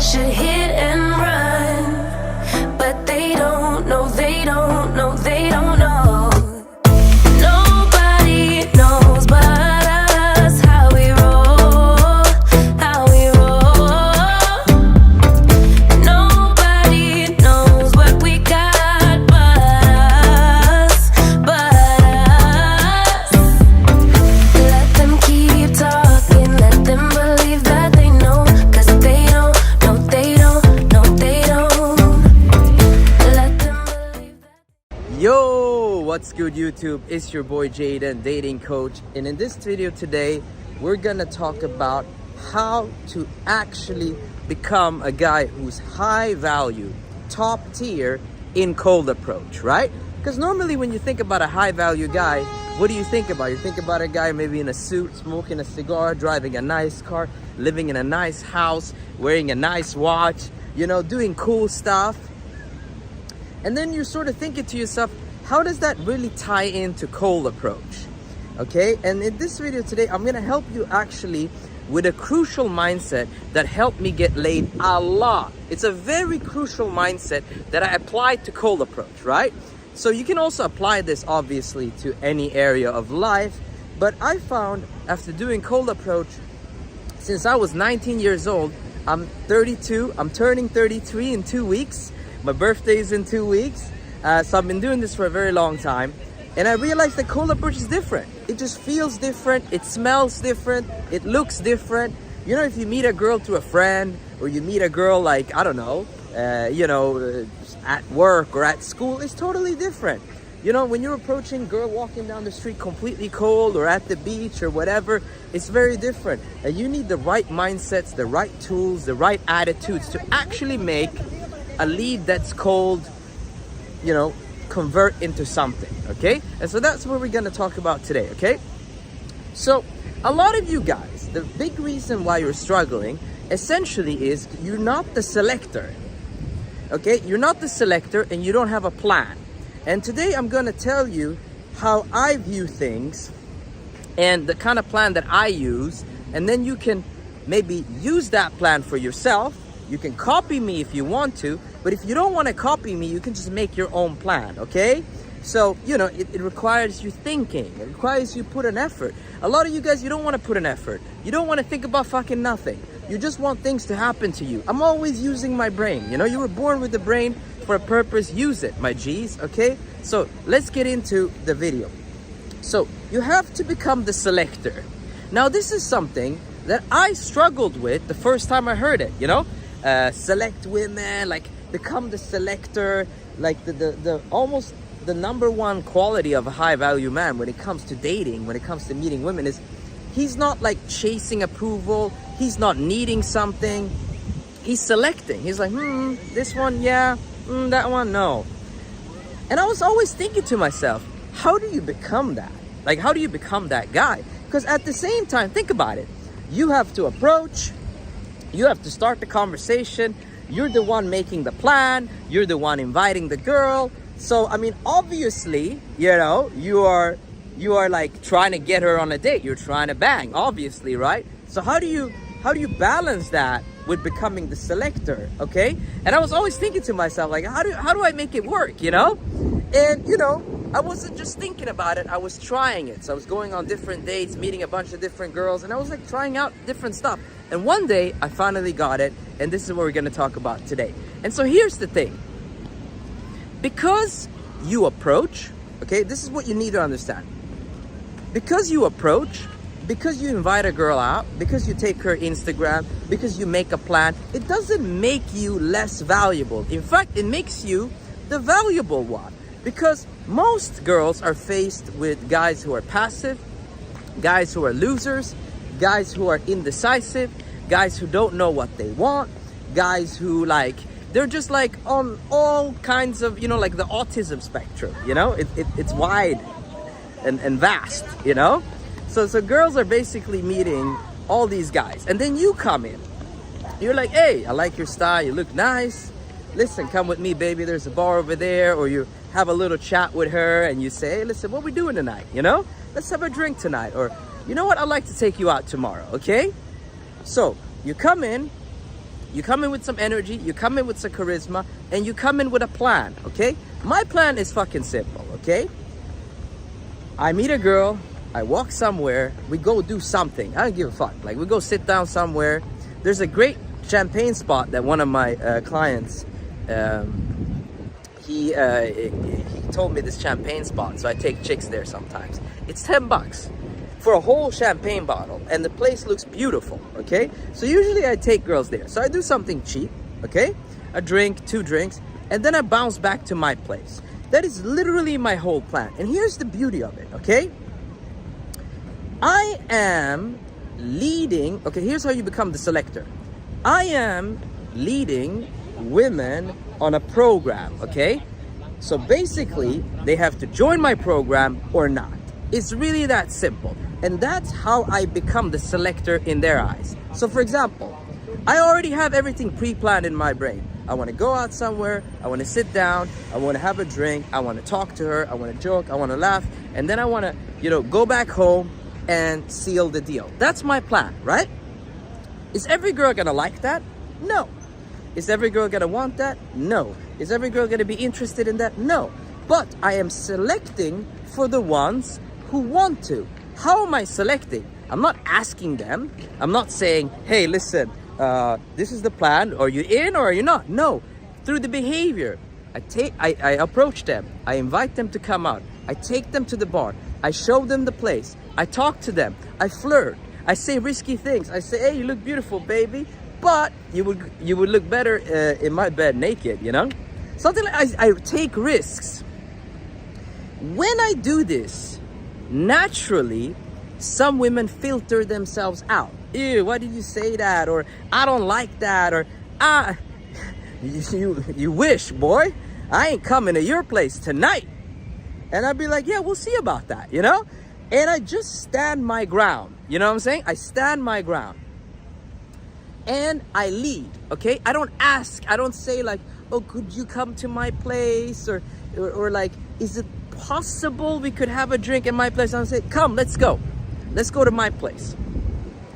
should hit and run, but they don't know, they don't know, they don't know. Nobody knows but us how we roll, how we roll. Nobody knows what we got but us, but us. Let them keep talking, let them believe that they know, 'cause they don't, no they don't, no they don't. Let them believe that. Yo, what's good YouTube? It's your boy Jayden, dating coach, and in this video today we're gonna talk about how to actually become a guy who's high value, top tier in cold approach, right? Because normally when you think about a high value guy, what do you think about? You think about a guy maybe in a suit, smoking a cigar, driving a nice car, living in a nice house, wearing a nice watch, you know, doing cool stuff. And then you're sort of thinking to yourself, how does that really tie into cold approach? Okay, and in this video today, I'm gonna help you actually with a crucial mindset that helped me get laid a lot. It's a very crucial mindset that I applied to cold approach, right? So you can also apply this obviously to any area of life, but I found after doing cold approach, since I was 19 years old, I'm 32, I'm turning 33 in 2 weeks. My birthday is in 2 weeks. So I've been doing this for a very long time. And I realized that cold approach is different. It just feels different. It smells different. It looks different. You know, if you meet a girl through a friend, or you meet a girl like, I don't know, at work or at school, it's totally different. You know, when you're approaching a girl walking down the street completely cold, or at the beach or whatever, it's very different. And you need the right mindsets, the right tools, the right attitudes to actually make a lead that's cold, you know, convert into something, okay? And so that's what we're gonna talk about today, okay? So a lot of you guys, the big reason why you're struggling essentially is you're not the selector, okay? You're not the selector and you don't have a plan. And today I'm gonna tell you how I view things and the kind of plan that I use, and then you can maybe use that plan for yourself. You can copy me if you want to, but if you don't want to copy me, you can just make your own plan, okay? So, you know, it requires you thinking. It requires you put an effort. A lot of you guys, you don't want to put an effort. You don't want to think about fucking nothing. You just want things to happen to you. I'm always using my brain. You know, you were born with the brain for a purpose. Use it, my G's, okay? So let's get into the video. So you have to become the selector. Now, this is something that I struggled with the first time I heard it, you know? Select women, like become the selector, like the almost the number one quality of a high value man when it comes to dating, when it comes to meeting women, is he's not like chasing approval, he's not needing something, he's selecting. He's like, this one, yeah, that one, no. And I was always thinking to myself, how do you become that? Like, how do you become that guy? Because at the same time, think about it, you have to approach, you have to start the conversation. You're the one making the plan. You're the one inviting the girl. So, I mean, obviously, you know, you are like trying to get her on a date. You're trying to bang, obviously, right? So how do you balance that with becoming the selector, okay? And I was always thinking to myself, like, how do I make it work, you know? And, you know, I wasn't just thinking about it, I was trying it. So I was going on different dates, meeting a bunch of different girls, and I was like trying out different stuff. And one day I finally got it, and this is what we're gonna talk about today. And so here's the thing. Because you approach, okay, this is what you need to understand. Because you approach, because you invite a girl out, because you take her Instagram, because you make a plan, it doesn't make you less valuable. In fact, it makes you the valuable one. Because most girls are faced with guys who are passive, guys who are losers, guys who are indecisive, guys who don't know what they want, guys who like, they're just like on all kinds of, you know, like the autism spectrum, you know, it's wide and vast, you know. So girls are basically meeting all these guys, and then you come in, you're like, hey, I like your style, you look nice, listen, come with me, baby, there's a bar over there. Or you have a little chat with her and you say, hey, listen, what we doing tonight, you know, let's have a drink tonight, or you know what, I'd like to take you out tomorrow, okay? So you come in, you come in with some energy, you come in with some charisma, and you come in with a plan, okay? My plan is fucking simple, okay? I meet a girl, I walk somewhere, we go do something. I don't give a fuck. Like, we go sit down somewhere. There's a great champagne spot that one of my clients, he told me this champagne spot, so I take chicks there sometimes. It's $10 for a whole champagne bottle, and the place looks beautiful, okay? So usually I take girls there. So I do something cheap, okay? A drink, 2 drinks, and then I bounce back to my place. That is literally my whole plan. And here's the beauty of it, okay? I am leading, okay, here's how you become the selector. I am leading women on a program, okay? So basically, they have to join my program or not. It's really that simple. And that's how I become the selector in their eyes. So for example, I already have everything pre-planned in my brain. I want to go out somewhere, I want to sit down, I want to have a drink, I want to talk to her, I want to joke, I want to laugh, and then I want to, you know, go back home and seal the deal. That's my plan, right? Is every girl gonna like that? No. Is every girl gonna want that? No. Is every girl gonna be interested in that? No. But I am selecting for the ones who want to. How am I selecting? I'm not asking them. I'm not saying, hey, listen, this is the plan. Are you in or are you not? No. Through the behavior, I approach them. I invite them to come out. I take them to the bar. I show them the place. I talk to them. I flirt. I say risky things. I say, hey, you look beautiful, baby. But you would look better in my bed naked, you know? Something like I take risks. When I do this, naturally, some women filter themselves out. Ew, why did you say that? Or I don't like that. Or you wish, boy. I ain't coming to your place tonight. And I'd be like, yeah, we'll see about that, you know? And I just stand my ground. You know what I'm saying? I stand my ground. And I lead, okay? I don't ask. I don't say like, oh, could you come to my place? Or like, is it possible we could have a drink in my place? I'm saying, come, let's go. Let's go to my place.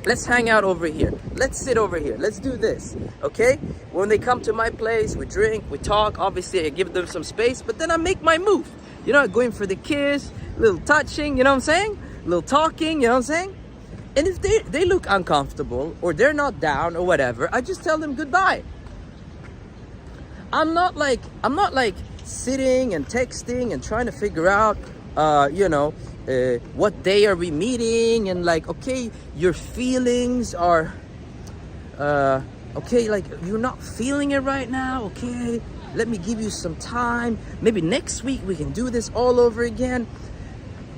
Let's hang out over here. Let's sit over here. Let's do this, okay? When they come to my place, we drink, we talk. Obviously, I give them some space, but then I make my move. You know, going for the kiss, a little touching, you know what I'm saying? A little talking, you know what I'm saying? And if they look uncomfortable or they're not down or whatever, I just tell them goodbye. I'm not like sitting and texting and trying to figure out, what day are we meeting, and like, okay, your feelings are, okay, like you're not feeling it right now, okay, let me give you some time. Maybe next week we can do this all over again.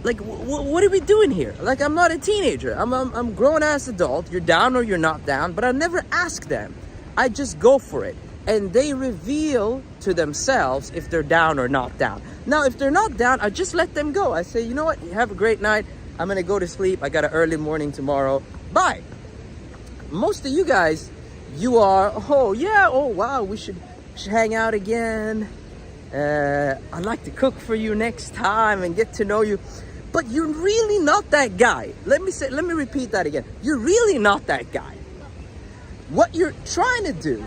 Like, what are we doing here? Like, I'm not a teenager. I'm grown ass adult. You're down or you're not down, but I never ask them. I just go for it. And they reveal to themselves if they're down or not down. Now, if they're not down, I just let them go. I say, you know what? You have a great night. I'm going to go to sleep. I got an early morning tomorrow. Bye. Most of you guys, you are, oh, yeah, oh, wow, we should hang out again. I'd like to cook for you next time and get to know you. But you're really not that guy. Let me repeat that again. You're really not that guy. What you're trying to do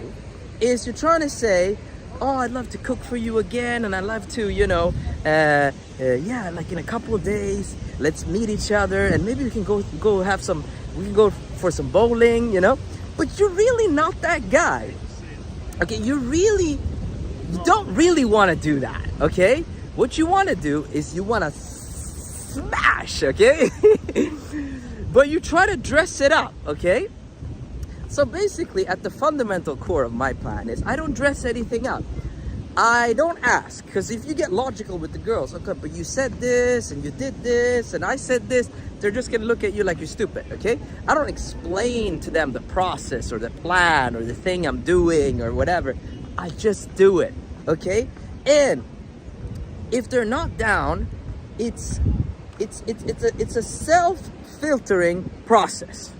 is you're trying to say, oh, I'd love to cook for you again, and I'd love to, like in a couple of days, let's meet each other, and maybe we can go for some bowling, you know? But you're really not that guy. Okay, you don't really want to do that, okay? What you want to do is you want to smash, okay? But you try to dress it up, okay? So basically, at the fundamental core of my plan is I don't dress anything up. I don't ask, because if you get logical with the girls, okay, but you said this, and you did this, and I said this, they're just gonna look at you like you're stupid, okay? I don't explain to them the process or the plan or the thing I'm doing or whatever. I just do it, okay? And if they're not down, it's a self-filtering process.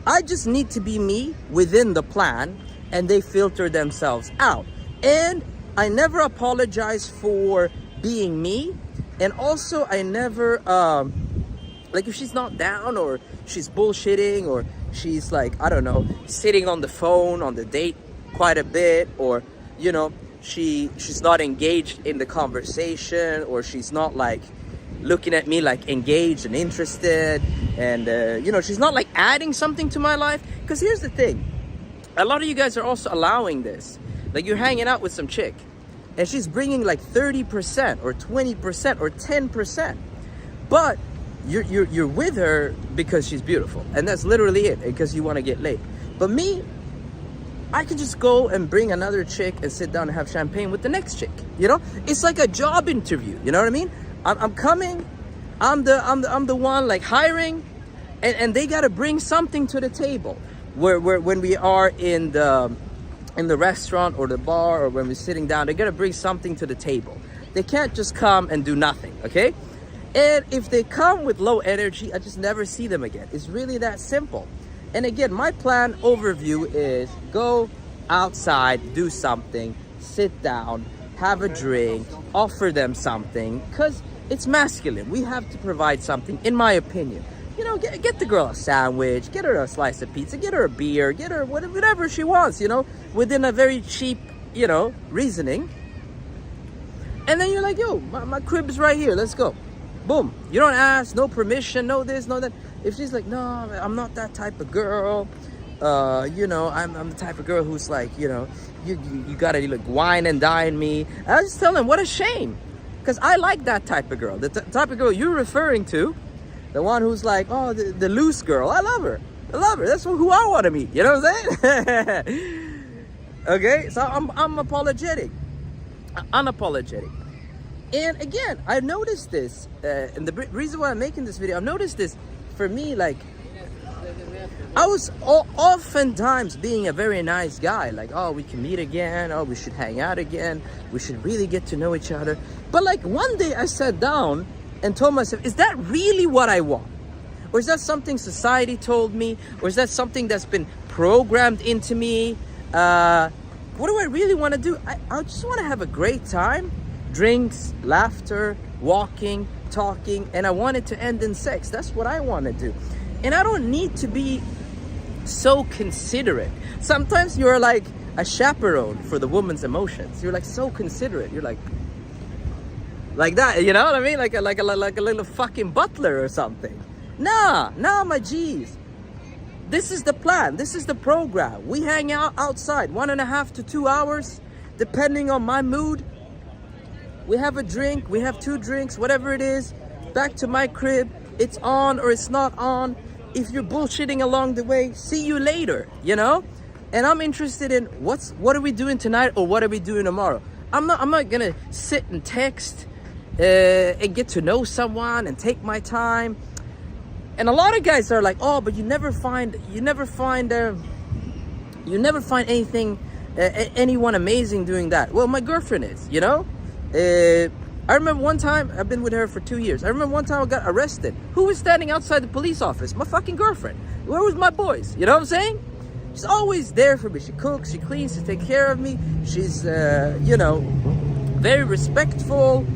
I just need to be me within the plan, and they filter themselves out. And I never apologize for being me. And also, I never, like if she's not down or she's bullshitting or, she's like, I don't know, sitting on the phone on the date quite a bit, or you know, she's not engaged in the conversation, or she's not like looking at me like engaged and interested, and you know, she's not like adding something to my life. Because here's the thing, a lot of you guys are also allowing this. Like, you're hanging out with some chick and she's bringing like 30% or 20% or 10%, but you're with her because she's beautiful, and that's literally it, because you want to get laid. But me, I can just go and bring another chick and sit down and have champagne with the next chick. You know, it's like a job interview. You know what I mean? I'm coming, I'm the one like hiring, and they gotta bring something to the table. Where when we are in the restaurant or the bar, or when we're sitting down, they gotta bring something to the table. They can't just come and do nothing, okay? And if they come with low energy, I just never see them again. It's really that simple. And again, my plan overview is go outside, do something, sit down, have a drink, offer them something, because it's masculine. We have to provide something, in my opinion. You know, get the girl a sandwich, get her a slice of pizza, get her a beer, get her whatever she wants, you know, within a very cheap, you know, reasoning. And then you're like, yo, my crib's right here, let's go. Boom. You don't ask, no permission, no this, no that. If she's like, no, I'm not that type of girl, you know, I'm the type of girl who's like, you know, you gotta like wine and dine me. I just tell them, what a shame, because I like that type of girl. The type of girl you're referring to, the one who's like, oh, the loose girl. I love her. That's who I want to meet. You know what I'm saying? Okay, so I'm apologetic, unapologetic. And again, I noticed this, and the reason why I'm making this video, I've noticed this. For me, like, I was oftentimes being a very nice guy, like, oh, we can meet again, oh, we should hang out again, we should really get to know each other. But like, one day I sat down and told myself, is that really what I want? Or is that something society told me? Or is that something that's been programmed into me? What do I really want to do? I just want to have a great time. Drinks, laughter, walking, talking, and I want it to end in sex. That's what I want to do. And I don't need to be so considerate. Sometimes you're like a chaperone for the woman's emotions. You're like so considerate. You're like that, you know what I mean? Like a little fucking butler or something. Nah, my G's. This is the plan. This is the program. We hang out outside 1.5 to 2 hours, depending on my mood. We have a drink, we have 2 drinks, whatever it is. Back to my crib. It's on or it's not on. If you're bullshitting along the way, see you later, you know? And I'm interested in what are we doing tonight, or what are we doing tomorrow? I'm not gonna sit and text and get to know someone and take my time. And a lot of guys are like, oh, but you never find anything, anyone amazing doing that. Well, my girlfriend is, you know? I remember one time, I've been with her for 2 years. I remember one time I got arrested. Who was standing outside the police office? My fucking girlfriend. Where was my boys? You know what I'm saying? She's always there for me. She cooks, she cleans, she takes care of me. She's, you know, very respectful,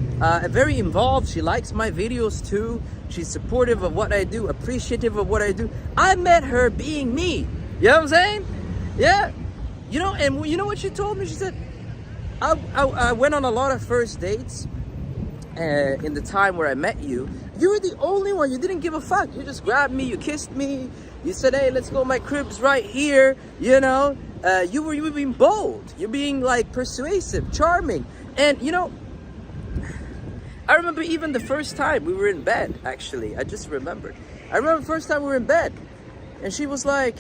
very involved. She likes my videos too. She's supportive of what I do, appreciative of what I do. I met her being me. You know what I'm saying? Yeah. You know, and you know what she told me? She said, I went on a lot of first dates in the time where I met you. You were the only one. You didn't give a fuck. You just grabbed me, you kissed me, you said, hey, let's go, my crib's right here, you know. You were being bold. You're being like persuasive, charming. And you know, I remember even the first time we were in bed, actually. I just remembered. I remember the first time we were in bed, and she was like,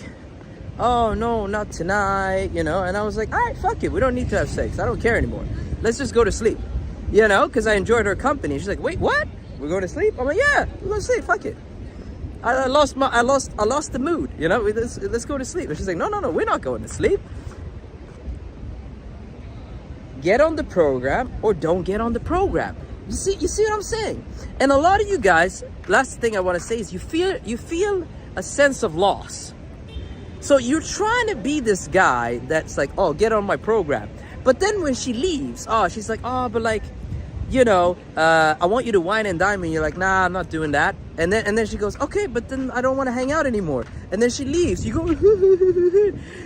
oh no, not tonight, you know. And I was like, all right, fuck it, we don't need to have sex, I don't care anymore, let's just go to sleep, you know, because I enjoyed her company. She's like, wait, what, we're going to sleep? I'm like, yeah, we're going to sleep, fuck it. I lost the mood, you know. Let's go to sleep. And she's like, no, we're not going to sleep. Get on the program or don't get on the program. You see what I'm saying? And a lot of you guys, last thing I want to say is you feel a sense of loss. So you're trying to be this guy that's like, oh, get on my program. But then when she leaves, oh, she's like, oh, but like, you know, I want you to wine and dine me. You're like, nah, I'm not doing that. And then she goes, okay, but then I don't want to hang out anymore. and then she leaves. You go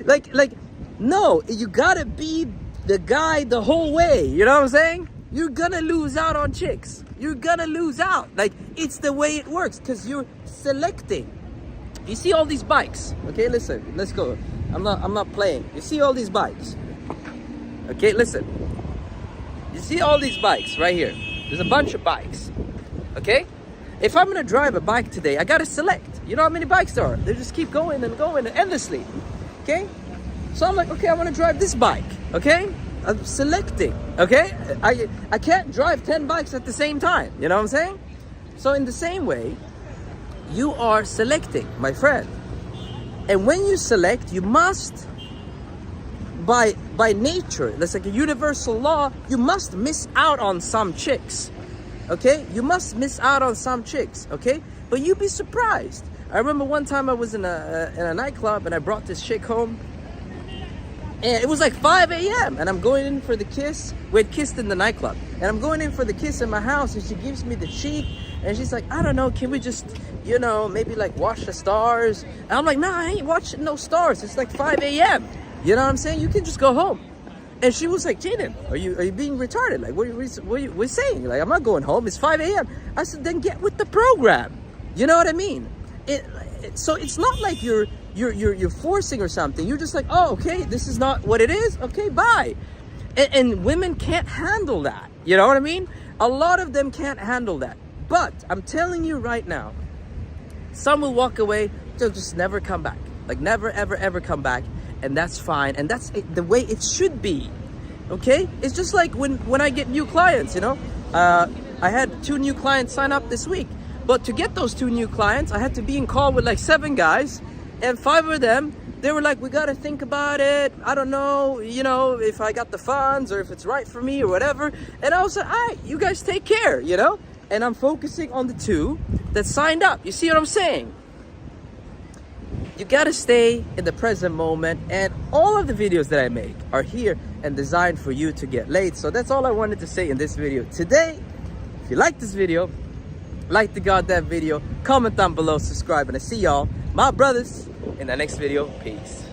like no, you gotta be the guy the whole way. You know what I'm saying? You're gonna lose out on chicks. You're gonna lose out. Like, it's the way it works, because you're selecting. You see all these bikes. Okay, listen, let's go. I'm not playing. You see all these bikes. Okay, listen. You see all these bikes right here. There's a bunch of bikes. Okay? If I'm gonna drive a bike today, I gotta select. You know how many bikes there are? They just keep going and going endlessly. Okay? So I'm like, okay, I wanna drive this bike. Okay? I'm selecting. Okay? I can't drive 10 bikes at the same time. You know what I'm saying? So in the same way, you are selecting, my friend. And when you select, you must, by nature, that's like a universal law, you must miss out on some chicks. Okay? You must miss out on some chicks. Okay? But you'd be surprised. I remember one time I was in a nightclub and I brought this chick home. And it was like 5 a.m. and I'm going in for the kiss. We had kissed in the nightclub. And I'm going in for the kiss in my house, and she gives me the cheek. And she's like, I don't know, can we just, you know, maybe like watch the stars? And I'm like, nah, I ain't watching no stars. It's like 5 a.m. You know what I'm saying? You can just go home. And she was like, Jayden, are you being retarded? Like, what are you saying? Like, I'm not going home. It's 5 a.m. I said, then get with the program. You know what I mean? So it's not like you're forcing or something. You're just like, oh, okay, this is not what it is. Okay, bye. And women can't handle that. You know what I mean? A lot of them can't handle that. But I'm telling you right now, some will walk away, they'll just never come back. Like, never, ever, ever come back. And that's fine. And that's the way it should be. Okay? It's just like when I get new clients, you know? I had 2 new clients sign up this week. But to get those 2 new clients, I had to be in call with like 7 guys. And 5 of them, they were like, we got to think about it. I don't know, you know, if I got the funds or if it's right for me or whatever. And I was like, all right, you guys take care, you know? And I'm focusing on the 2 that signed up. You see what I'm saying? You got to stay in the present moment. And all of the videos that I make are here and designed for you to get laid. So that's all I wanted to say in this video today. If you like this video, like the goddamn video, comment down below, subscribe, and I see y'all, my brothers, in the next video. Peace.